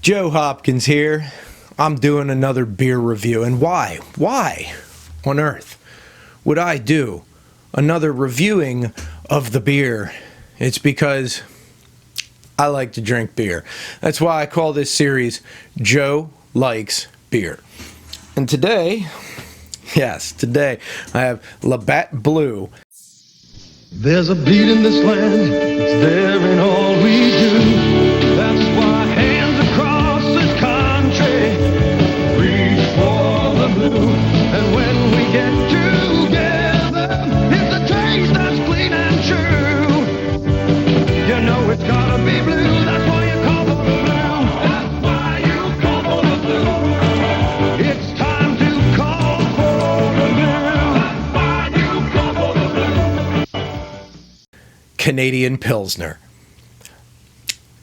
Joe Hopkins here. I'm doing another beer review. And why? Why on earth would I do another reviewing of the beer? It's because I like to drink beer. That's why I call this series Joe Likes Beer. And today, today I have Labatt Blue. There's a beat in this land, it's there in all we do. That's why hands across this country reach for the blue. And when we get together, it's a taste that's clean and true. You know it's gotta be blue, that's why you call for the blue. That's why you call for the blue. It's time to call for the blue. That's why you call for the blue. Canadian Pilsner.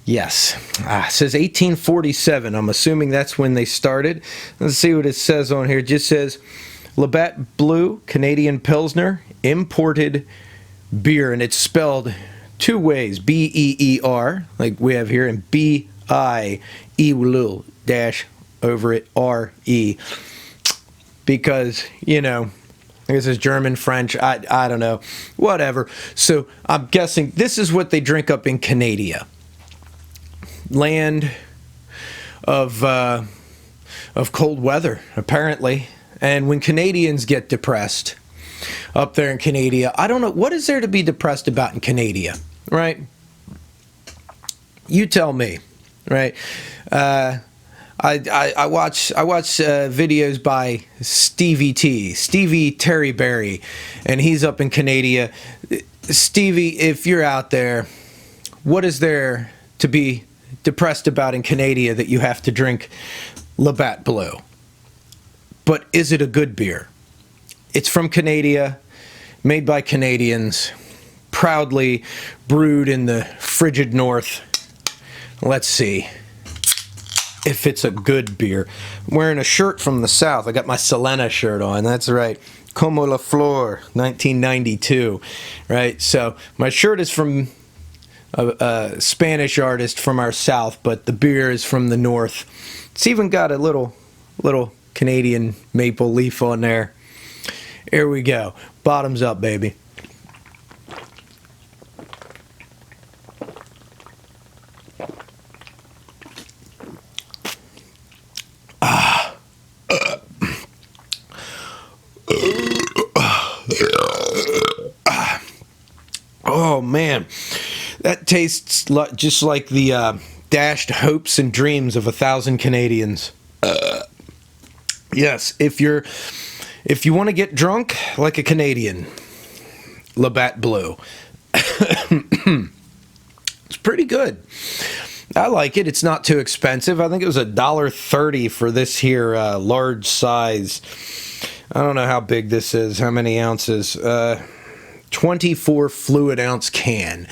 Yes. It says 1847. I'm assuming that's when they started. Let's see what it says on here. It just says Labatt Blue, Canadian Pilsner, imported beer. And it's spelled two ways. B-E-E-R, like we have here, and B-I-E dash over it R-E. Because, you know, I guess it's German, French, I don't know, whatever. So I'm guessing this is what they drink up in Canada, land of cold weather, apparently. And when Canadians get depressed up there in Canada, I don't know, what is there to be depressed about in Canada, right? You tell me, right? I watch videos by Stevie Terryberry, and he's up in Canada. Stevie, if you're out there, what is there to be depressed about in Canada that you have to drink Labatt Blue? But is it a good beer? It's from Canada, made by Canadians, proudly brewed in the frigid north. Let's see if it's a good beer. I'm wearing a shirt from the South. I got my Selena shirt on. That's right. Como la Flor, 1992. Right? So my shirt is from a Spanish artist from our South, but the beer is from the North. It's even got a little Canadian maple leaf on there. Here we go. Bottoms up, baby. Oh man, that tastes just like the dashed hopes and dreams of 1,000 Canadians. Yes, if you want to get drunk like a Canadian, Labatt Blue. It's pretty good. I like it. It's not too expensive. I think it was $1.30 for this here large size. I don't know how big this is, how many ounces. 24 fluid ounce can.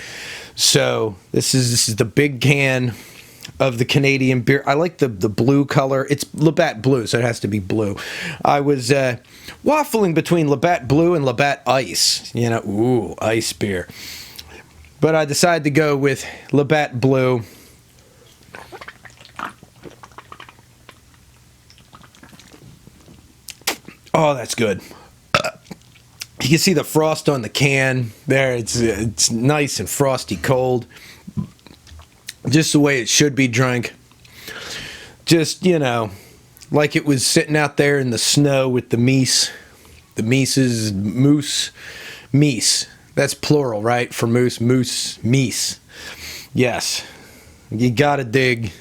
So this is the big can of the Canadian beer. I like the blue color. It's Labatt Blue, so it has to be blue. I was waffling between Labatt Blue and Labatt Ice. You know, ooh, ice beer. But I decided to go with Labatt Blue. Oh, that's good. You can see the frost on the can there. It's nice and frosty cold. Just the way it should be drunk. Just, you know, like it was sitting out there in the snow with the meese. The moose. That's plural, right? For moose, meese. Yes. You gotta dig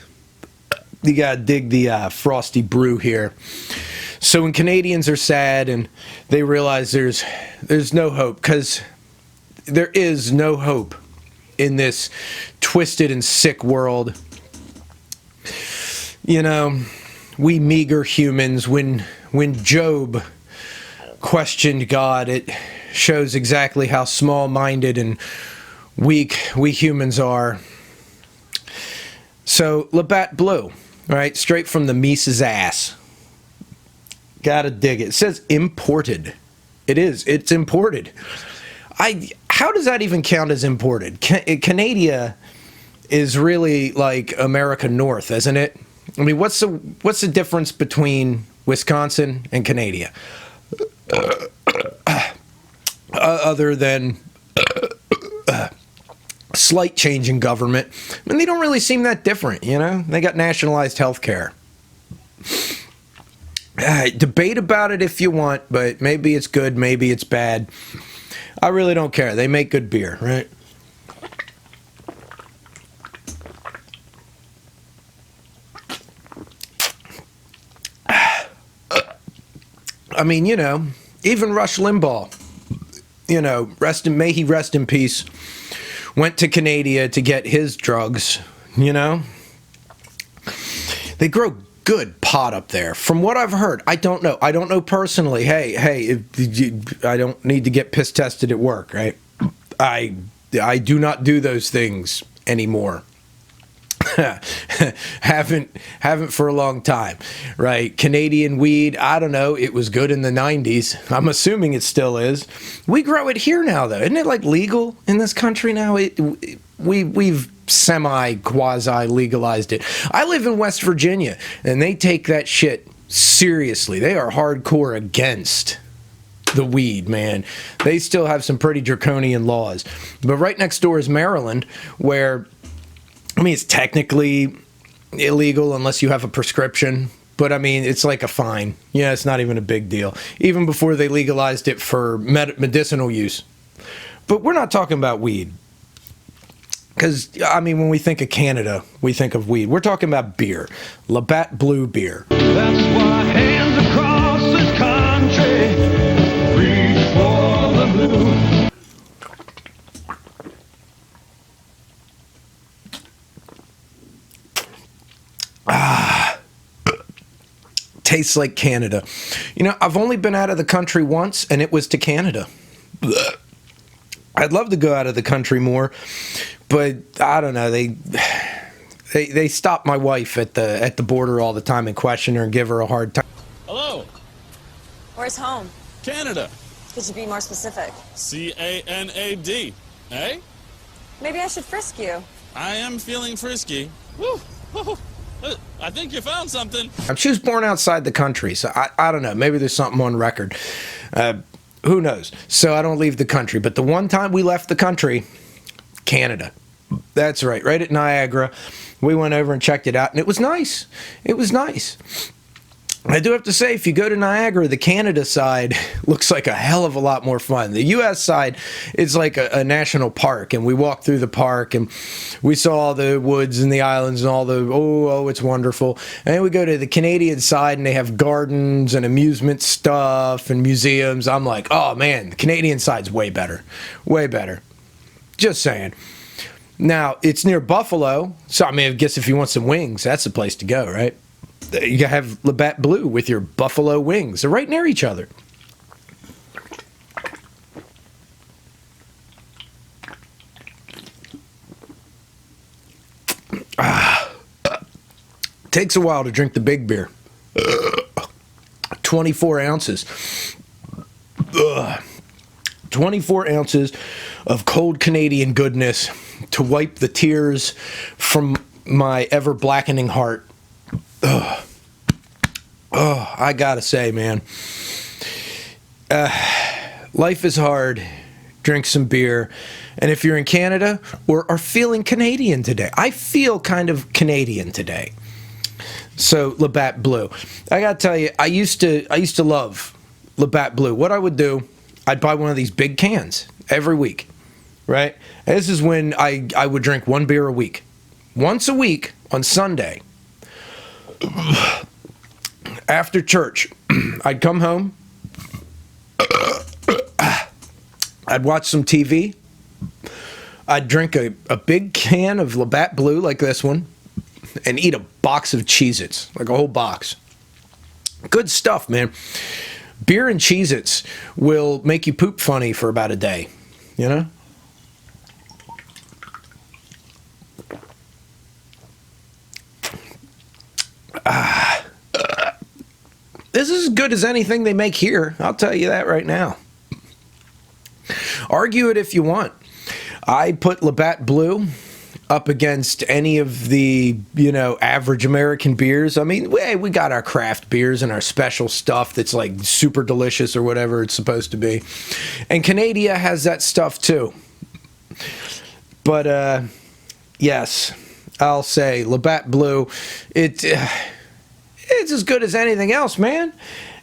the frosty brew here. So when Canadians are sad and they realize there's no hope, because there is no hope in this twisted and sick world. You know, we meager humans, when Job questioned God, it shows exactly how small-minded and weak we humans are. So Labatt Blue, right, straight from the Mises ass. Gotta dig it. It says imported. It is. It's imported. How does that even count as imported? Canada is really like America North, isn't it? I mean, what's the difference between Wisconsin and Canada? Other than slight change in government. I mean, they don't really seem that different, you know? They got nationalized health care. Debate about it if you want, but maybe it's good, maybe it's bad. I really don't care. They make good beer, right? I mean, you know, even Rush Limbaugh, you know, may he rest in peace, went to Canada to get his drugs, you know? They grow good pot up there. From what I've heard, I don't know. I don't know personally. Hey, I don't need to get piss tested at work, right? I do not do those things anymore. haven't for a long time, right? Canadian weed, I don't know, it was good in the 90s. I'm assuming it still is. We grow it here now, though. Isn't it like legal in this country now? We've quasi legalized it. I live in West Virginia, and they take that shit seriously. They are hardcore against the weed, man. They still have some pretty draconian laws. But right next door is Maryland, where, I mean, it's technically illegal unless you have a prescription, but I mean, it's like a fine. Yeah, it's not even a big deal. Even before they legalized it for medicinal use. But we're not talking about weed. Because, I mean, when we think of Canada, we think of weed. We're talking about beer. Labatt Blue beer. That's why hands across this country reach for the blue. Tastes like Canada. You know, I've only been out of the country once, and it was to Canada. I'd love to go out of the country more, but I don't know. They stop my wife at the border all the time and question her and give her a hard time. Hello, Where's home? Canada. Could you be more specific? C-A-N-A-D. Eh? Maybe I should frisk you. I am feeling frisky. Woo! Woo! I think you found something. She was born outside the country, so I don't know. Maybe there's something on record. Who knows? So I don't leave the country. But the one time we left the country, Canada. That's right at Niagara. We went over and checked it out, and it was nice. It was nice. I do have to say, if you go to Niagara, the Canada side looks like a hell of a lot more fun. The U.S. side is like a national park, and we walked through the park, and we saw all the woods and the islands and all the, oh, it's wonderful. And then we go to the Canadian side, and they have gardens and amusement stuff and museums. I'm like, oh, man, the Canadian side's way better. Way better. Just saying. Now, it's near Buffalo, so I mean, I guess if you want some wings, that's the place to go, right? You have Labatt Blue with your buffalo wings. They're right near each other. Takes a while to drink the big beer. 24 ounces. 24 ounces of cold Canadian goodness to wipe the tears from my ever-blackening heart. I gotta say, man, life is hard. Drink some beer. And if you're in Canada or are feeling Canadian today, I feel kind of Canadian today. So Labatt Blue, I gotta tell you, I used to love Labatt Blue. What I would do, I'd buy one of these big cans every week, right? And this is when I would drink one beer a week, once a week on Sunday. After church, I'd come home, I'd watch some TV, I'd drink a big can of Labatt Blue like this one, and eat a box of Cheez-Its, like a whole box. Good stuff, man. Beer and Cheez-Its will make you poop funny for about a day, you know? This is as good as anything they make here. I'll tell you that right now. Argue it if you want. I put Labatt Blue up against any of the, average American beers. I mean, we got our craft beers and our special stuff that's like super delicious or whatever it's supposed to be. And Canada has that stuff too. But, yes, I'll say Labatt Blue, it's as good as anything else, man.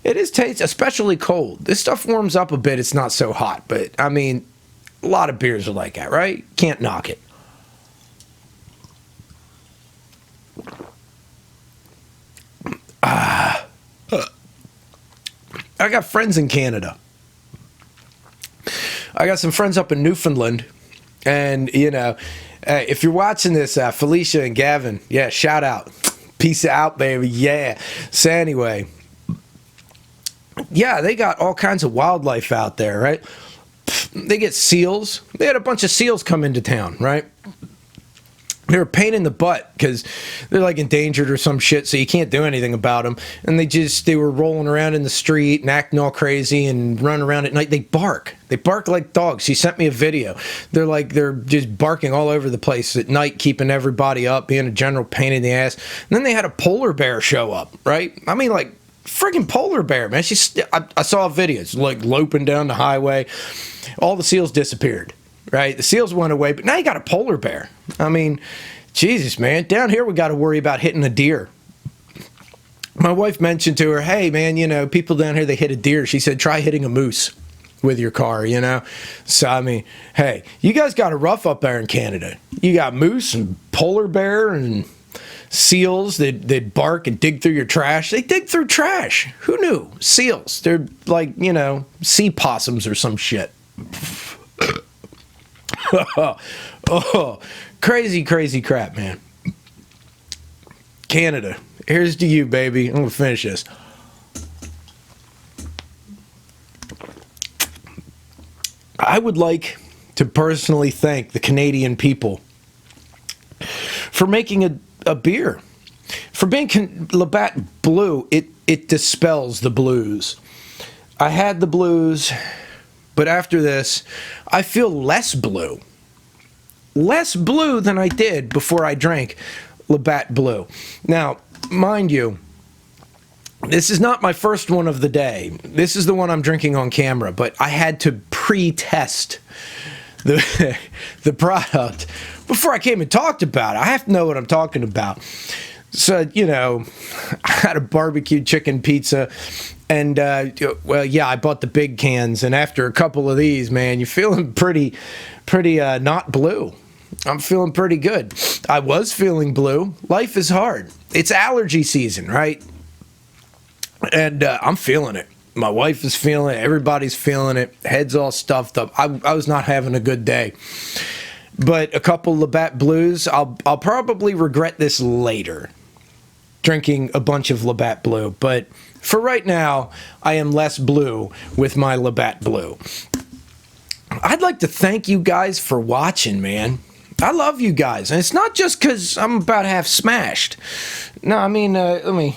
It is taste, especially cold. This stuff warms up a bit. It's not so hot, but I mean, a lot of beers are like that, right? Can't knock it. I got friends in Canada. I got some friends up in Newfoundland, and if you're watching this, Felicia and Gavin, yeah, shout out. Peace out, baby. Yeah. So anyway, yeah, they got all kinds of wildlife out there, right? They get seals. They had a bunch of seals come into town, right? They were a pain in the butt because they're like endangered or some shit, so you can't do anything about them. And they were rolling around in the street and acting all crazy and running around at night. They bark. They bark like dogs. She sent me a video. They're just barking all over the place at night, keeping everybody up, being a general pain in the ass. And then they had a polar bear show up, right? I mean, like, friggin' polar bear, man. I saw a video. It's like loping down the highway. All the seals disappeared, right? The seals went away, but now you got a polar bear. I mean, Jesus, man. Down here we got to worry about hitting a deer. My wife mentioned to her, hey, man, people down here, they hit a deer. She said, try hitting a moose with your car, So, I mean, hey, you guys got it rough up there in Canada. You got moose and polar bear and seals that bark and dig through your trash. They dig through trash. Who knew? Seals. They're like, sea possums or some shit. Oh, crazy, crazy crap, man. Canada. Here's to you, baby. I'm going to finish this. I would like to personally thank the Canadian people for making a beer. For being Labatt Blue, it dispels the blues. I had the blues, but after this, I feel less blue. Less blue than I did before I drank Labatt Blue. Now, mind you, this is not my first one of the day. This is the one I'm drinking on camera, but I had to pre-test the product before I came and talked about it. I have to know what I'm talking about. So, I had a barbecue chicken pizza, and, I bought the big cans, and after a couple of these, man, you're feeling pretty not blue. I'm feeling pretty good. I was feeling blue. Life is hard. It's allergy season, right? And I'm feeling it. My wife is feeling it. Everybody's feeling it. Head's all stuffed up. I was not having a good day. But a couple Labatt Blues, I'll probably regret this later, drinking a bunch of Labatt Blue. But for right now, I am less blue with my Labatt Blue. I'd like to thank you guys for watching, man. I love you guys. And it's not just because I'm about half smashed. No, I mean, let me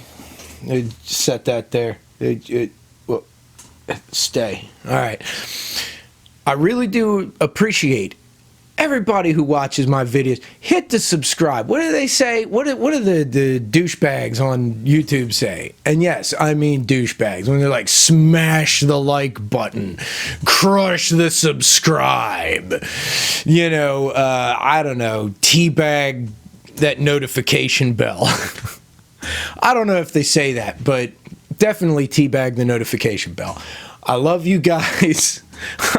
set that there. Well, stay. All right. I really do appreciate everybody who watches my videos. Hit the subscribe. What do they say? What do the douchebags on YouTube say? And yes, I mean douchebags. When they're like, smash the like button, crush the subscribe. I don't know, teabag that notification bell. I don't know if they say that, but definitely teabag the notification bell. I love you guys.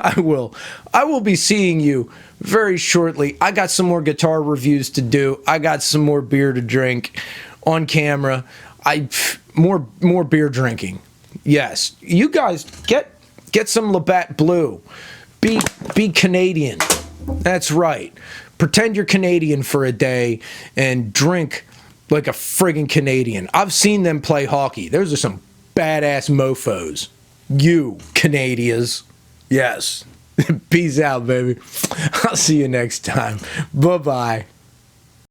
I will be seeing you very shortly. I got some more guitar reviews to do. I got some more beer to drink on camera. More beer drinking. Yes. You guys get some Labatt Blue. Be Canadian. That's right. Pretend you're Canadian for a day and drink like a friggin' Canadian. I've seen them play hockey. Those are some badass mofos. You Canadians. Yes. Peace out, baby. I'll see you next time. Bye-bye.